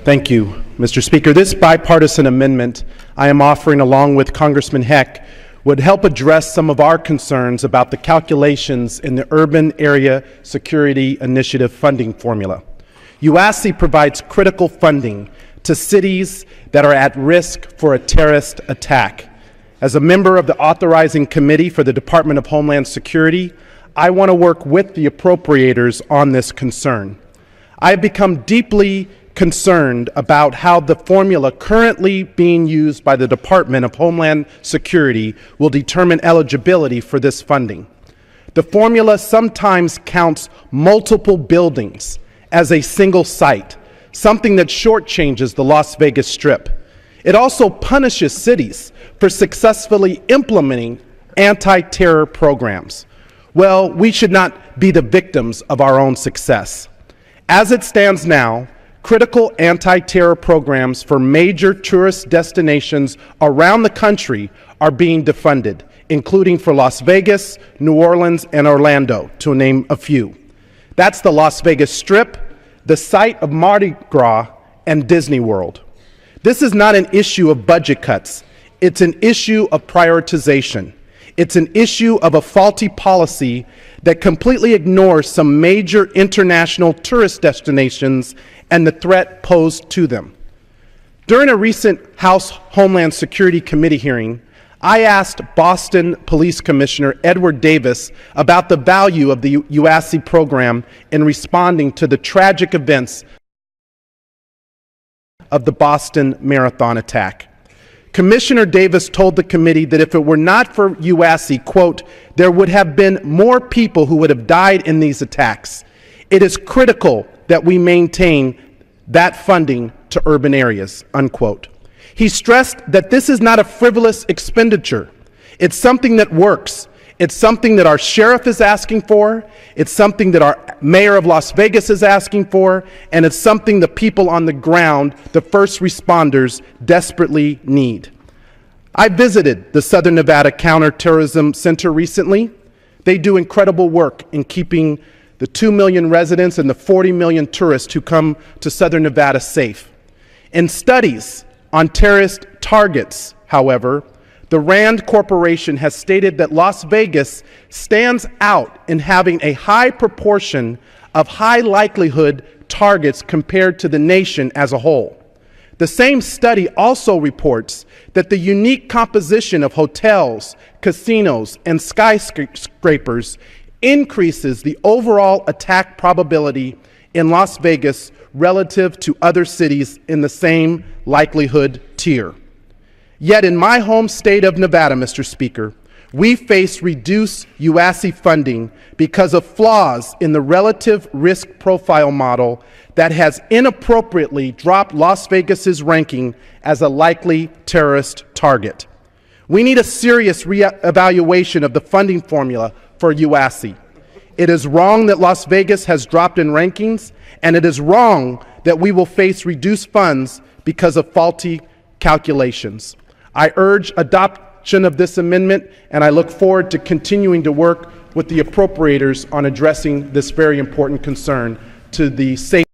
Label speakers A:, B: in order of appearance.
A: Thank you, Mr. Speaker. This bipartisan amendment I am offering along with Congressman Heck would help address some of our concerns about the calculations in the Urban Area Security Initiative funding formula. UASC provides critical funding to cities that are at risk for a terrorist attack. As a member of the authorizing committee for the Department of Homeland Security, I want to work with the appropriators on this concern. I have become deeply concerned about how the formula currently being used by the Department of Homeland Security will determine eligibility for this funding. The formula sometimes counts multiple buildings as a single site, something that shortchanges the Las Vegas Strip. It also punishes cities for successfully implementing anti-terror programs. Well, we should not be the victims of our own success. As it stands now, critical anti-terror programs for major tourist destinations around the country are being defunded, including for Las Vegas, New Orleans, and Orlando, to name a few. That's the Las Vegas Strip, the site of Mardi Gras, and Disney World. This is not an issue of budget cuts. It's an issue of prioritization. It's an issue of a faulty policy that completely ignores some major international tourist destinations and the threat posed to them. During a recent House Homeland Security Committee hearing, I asked Boston Police Commissioner Edward Davis about the value of the UASC program in responding to the tragic events of the Boston Marathon attack. Commissioner Davis told the committee that if it were not for UASC, quote, there would have been more people who would have died in these attacks. It is critical that we maintain that funding to urban areas, unquote. He stressed that this is not a frivolous expenditure. It's something that works. It's something that our sheriff is asking for. It's something that our mayor of Las Vegas is asking for. And it's something the people on the ground, the first responders, desperately need. I visited the Southern Nevada Counterterrorism Center recently. They do incredible work in keeping the 2 million residents and the 40 million tourists who come to Southern Nevada safe. In studies on terrorist targets, however, the RAND Corporation has stated that Las Vegas stands out in having a high proportion of high likelihood targets compared to the nation as a whole. The same study also reports that the unique composition of hotels, casinos, and skyscrapers increases the overall attack probability in Las Vegas relative to other cities in the same likelihood tier. Yet in my home state of Nevada, Mr. Speaker, we face reduced UASC funding because of flaws in the relative risk profile model that has inappropriately dropped Las Vegas's ranking as a likely terrorist target. We need a serious reevaluation of the funding formula for UASC. It is wrong that Las Vegas has dropped in rankings, and it is wrong that we will face reduced funds because of faulty calculations. I urge adoption of this amendment, and I look forward to continuing to work with the appropriators on addressing this very important concern to the safety